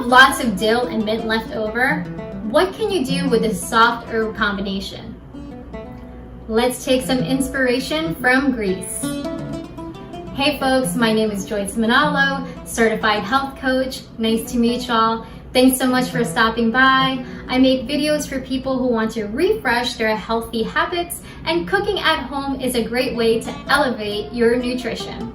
lots of dill and mint left over, what can you do with this soft herb combination? Let's take some inspiration from Greece. Hey folks, my name is Joyce Manalo, certified health coach. Nice to meet y'all. Thanks so much for stopping by. I make videos for people who want to refresh their healthy habits, and cooking at home is a great way to elevate your nutrition.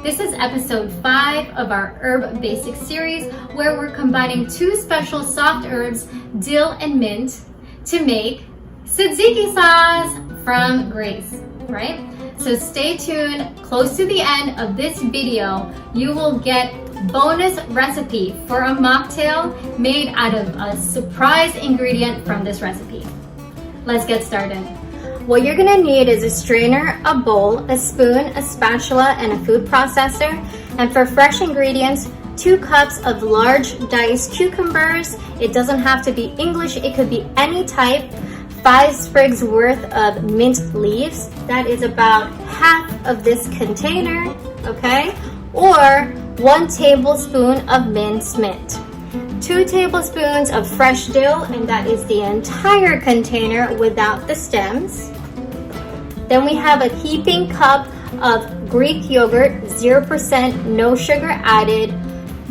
This is episode 5 of our Herb Basics series, where we're combining 2 special soft herbs, dill and mint, to make Tzatziki sauce from Greece, right? So stay tuned. Close to the end of this video, you will get bonus recipe for a mocktail made out of a surprise ingredient from this recipe. Let's get started. What you're gonna need is a strainer, a bowl, a spoon, a spatula, and a food processor. And for fresh ingredients, 2 cups of large diced cucumbers. It doesn't have to be English, it could be any type. 5 sprigs worth of mint leaves. That is about half of this container, okay? Or 1 tablespoon of minced mint. 2 tablespoons of fresh dill, and that is the entire container without the stems. Then we have a heaping cup of Greek yogurt, 0%, no sugar added.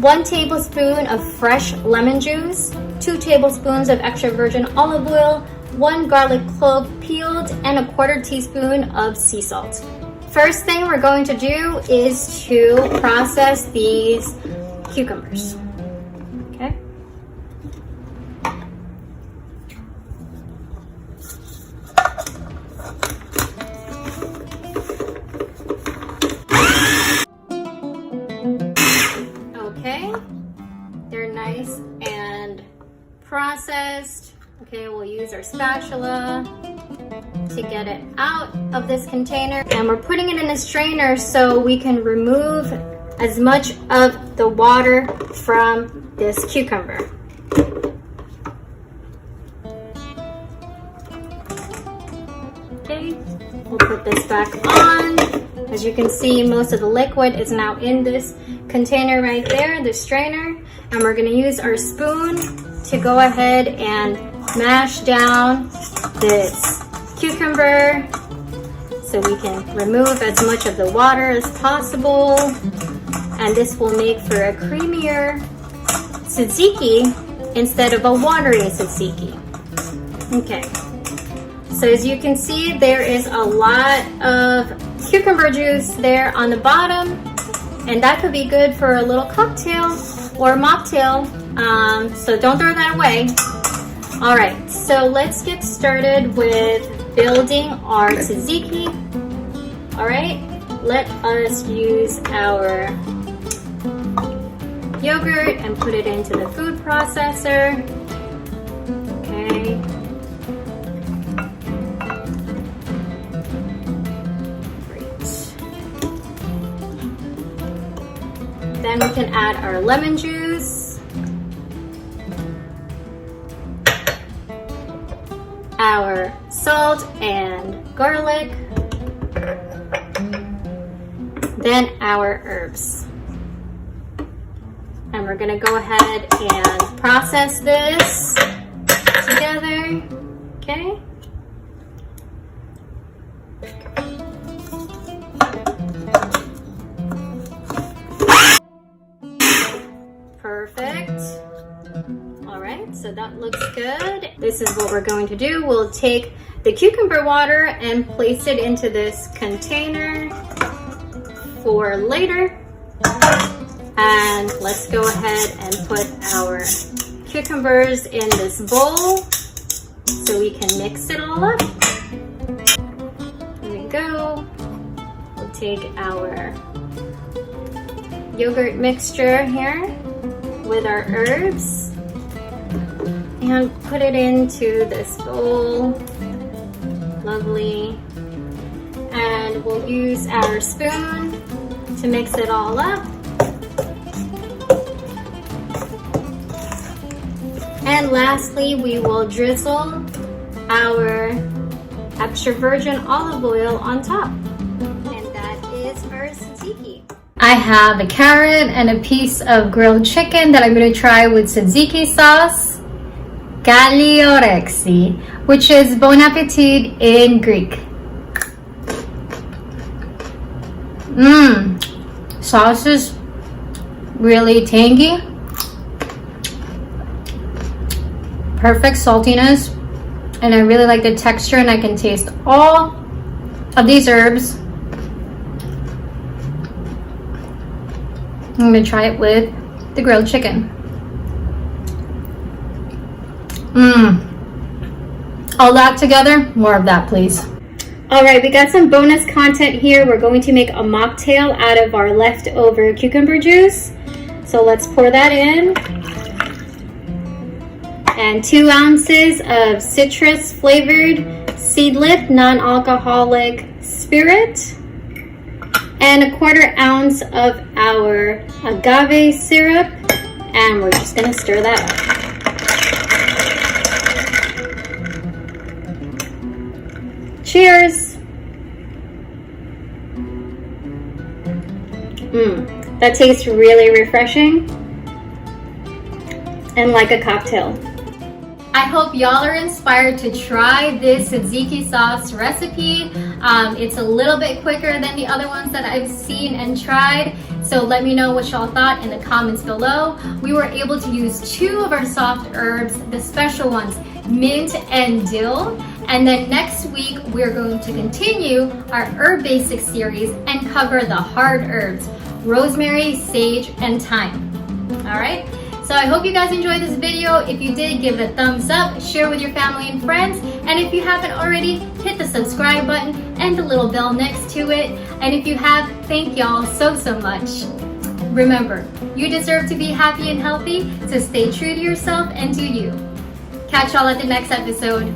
1 tablespoon of fresh lemon juice. 2 tablespoons of extra virgin olive oil. 1 garlic clove peeled, and a 1/4 teaspoon of sea salt. First thing we're going to do is to process these cucumbers. Okay. Okay, they're nice and processed. Okay, we'll use our spatula to get it out of this container, and we're putting it in a strainer so we can remove as much of the water from this cucumber. Okay, we'll put this back on. As you can see, most of the liquid is now in this container right there, the strainer, and we're going to use our spoon to go ahead and mash down this cucumber so we can remove as much of the water as possible, and this will make for a creamier tzatziki instead of a watery tzatziki. Okay, so as you can see, there is a lot of cucumber juice there on the bottom, and that could be good for a little cocktail or mocktail, so don't throw that away. All right, so let's get started with building our tzatziki. All right, let us use our yogurt and put it into the food processor. Okay. Great. Then we can add our lemon juice, our salt and garlic, then our herbs. And we're gonna go ahead and process this together, okay? Perfect. All right, so that looks good. This is what we're going to do. We'll take the cucumber water and place it into this container for later. And let's go ahead and put our cucumbers in this bowl so we can mix it all up. There we go. We'll take our yogurt mixture here with our herbs and put it into this bowl. Lovely. And we'll use our spoon to mix it all up. And lastly, we will drizzle our extra virgin olive oil on top. And that is our tzatziki. I have a carrot and a piece of grilled chicken that I'm going to try with tzatziki sauce, kalliorexi, which is bon appetit in Greek. Sauce is really tangy, perfect saltiness, and I really like the texture, and I can taste all of these herbs. I'm gonna try it with the grilled chicken. All that together, more of that please. All right, we got some bonus content here. We're going to make a mocktail out of our leftover cucumber juice. So let's pour that in. And 2 ounces of citrus flavored seedlip non-alcoholic spirit. And 1/4 ounce of our agave syrup. And we're just gonna stir that up. Cheers! That tastes really refreshing and like a cocktail. I hope y'all are inspired to try this tzatziki sauce recipe. It's a little bit quicker than the other ones that I've seen and tried. So let me know what y'all thought in the comments below. We were able to use 2 of our soft herbs, the special ones, mint and dill. And then next week, we're going to continue our herb basics series and cover the hard herbs, rosemary, sage, and thyme. All right? So I hope you guys enjoyed this video. If you did, give it a thumbs up, share with your family and friends. And if you haven't already, hit the subscribe button and the little bell next to it. And if you have, thank y'all so much. Remember, you deserve to be happy and healthy, so stay true to yourself and do you. Catch y'all at the next episode.